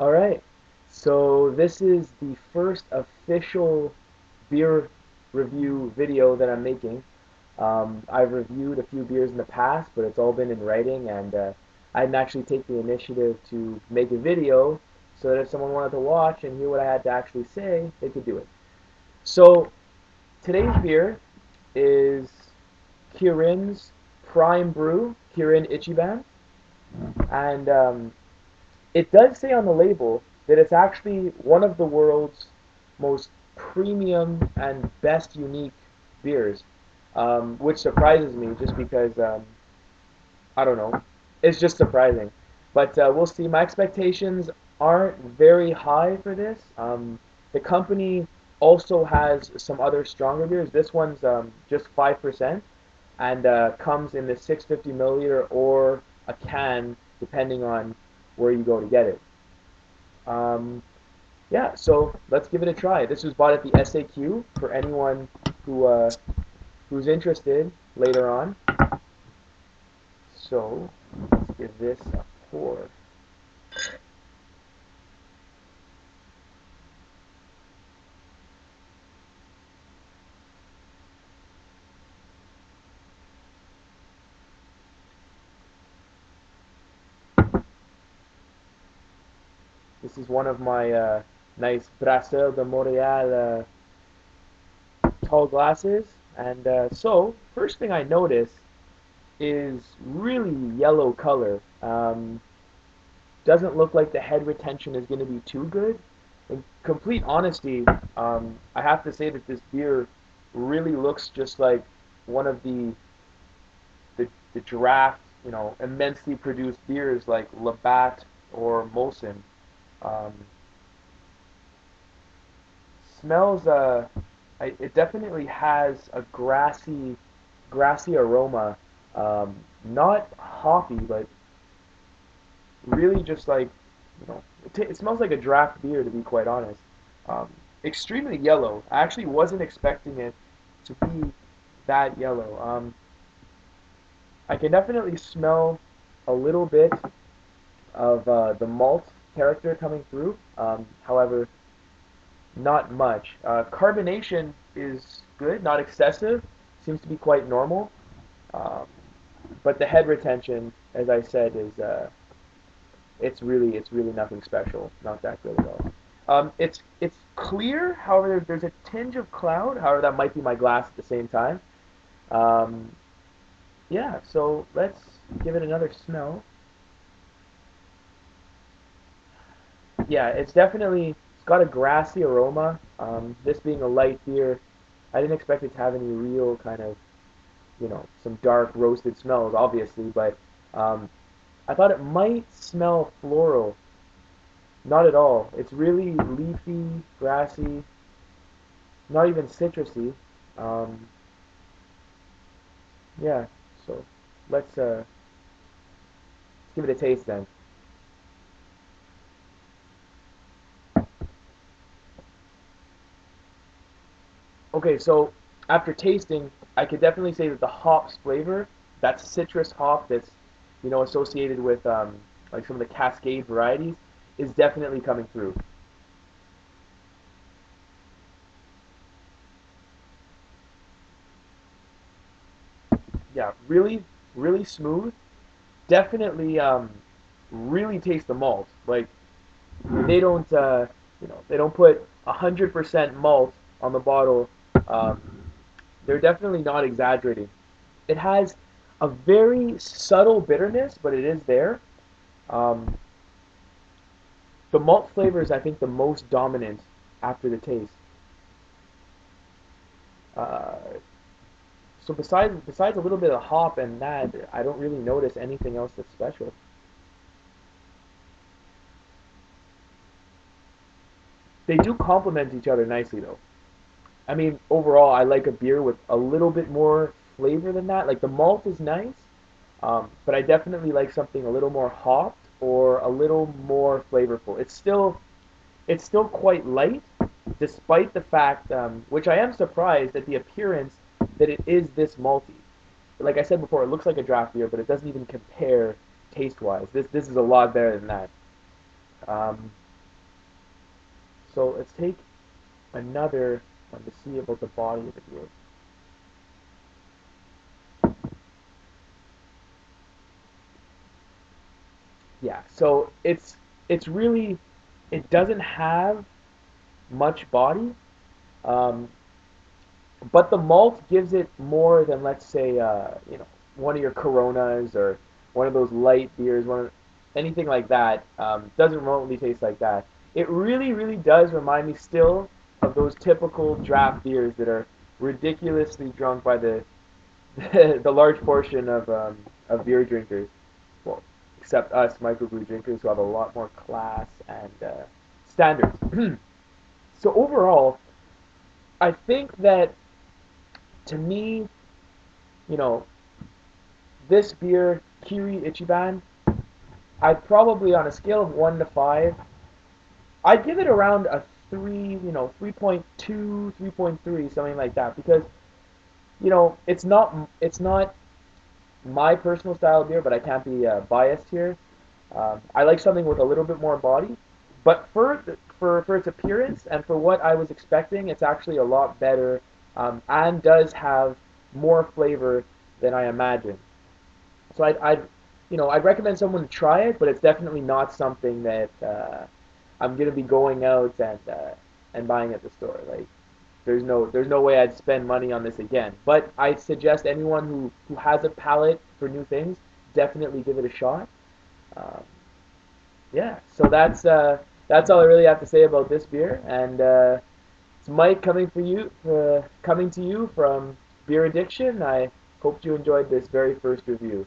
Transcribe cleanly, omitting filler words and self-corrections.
All right. So this is the first official beer review video that I'm making. I've reviewed a few beers in the past, but it's all been in writing, and I didn't actually take the initiative to make a video so that if someone wanted to watch and hear what I had to actually say, they could do it. So today's beer is Kirin's Prime Brew, Kirin Ichiban, and it does say on the label that it's actually one of the world's most premium and best unique beers, which surprises me just because I don't know, it's just surprising. But we'll see. My expectations aren't very high for this. The company also has some other stronger beers. This one's just 5% and comes in the 650 milliliter or a can, depending on where you go to get it. Um, yeah, so let's give it a try. This was bought at the SAQ for anyone who who's interested later on. So let's give this a pour. This is one of my nice Brasseur de Montréal tall glasses. And so, first thing I notice is really yellow color. Doesn't look like the head retention is going to be too good. In complete honesty, I have to say that this beer really looks just like one of the draft, immensely produced beers like Labatt or Molson. Um, Smells, it definitely has a grassy aroma. Not hoppy, but really just like, it smells like a draft beer to be quite honest. Um, Extremely yellow. I actually wasn't expecting it to be that yellow. I can definitely smell a little bit of the malt character coming through. However, not much. Carbonation is good, not excessive. Seems to be quite normal. Um, but the head retention, as I said, is it's really nothing special. Not that good at all. It's clear. However, there's a tinge of cloud. However, that might be my glass at the same time. Um, yeah. So let's give it another smell. Yeah, it's got a grassy aroma. This being a light beer, I didn't expect it to have any real kind of, some dark roasted smells, obviously, but um, I thought it might smell floral. Not at all. It's really leafy, grassy, not even citrusy. Um, yeah, so let's give it a taste then. Okay, so after tasting, I could definitely say that the hops flavor, that citrus hop that's, associated with like some of the Cascade varieties, is definitely coming through. Yeah, really smooth. Definitely really taste the malt. Like they don't they don't put 100% malt on the bottle. Um, they're definitely not exaggerating. It has a very subtle bitterness, but it is there. Um, the malt flavor is, I think, the most dominant after the taste. Uh, so besides a little bit of hop and that, I don't really notice anything else that's special. They do complement each other nicely, though. I mean, overall, I like a beer with a little bit more flavor than that. Like the malt is nice, but I definitely like something a little more hopped or a little more flavorful. It's still quite light, despite the fact, which I am surprised at the appearance that it is this malty. Like I said before, it looks like a draft beer, but it doesn't even compare taste-wise. This is a lot better than that. Um, So let's take another one to see about the body of the beer. Yeah, so it's really it doesn't have much body, um, but the malt gives it more than, let's say, one of your Coronas or one of those light beers, anything like that. Doesn't remotely taste like that. It really, really does remind me still of those typical draft beers that are ridiculously drunk by the the large portion of beer drinkers. Well, except us microbrew drinkers who have a lot more class and standards. So overall, I think that to me, you know, this beer, Kirin Ichiban, I'd probably on a scale of 1 to 5, I'd give it around a 3, 3.2, 3.3, something like that, because it's not my personal style of beer, but I can't be biased here. I like something with a little bit more body, but for its appearance and for what I was expecting, it's actually a lot better, and does have more flavor than I imagined. So I'd recommend someone to try it, but it's definitely not something that I'm gonna be going out and buying at the store. Like there's no way I'd spend money on this again. But I suggest anyone who has a palate for new things definitely give it a shot. Um, yeah, so that's all I really have to say about this beer. And it's Mike coming to you from Beer Addiction. I hope you enjoyed this very first review.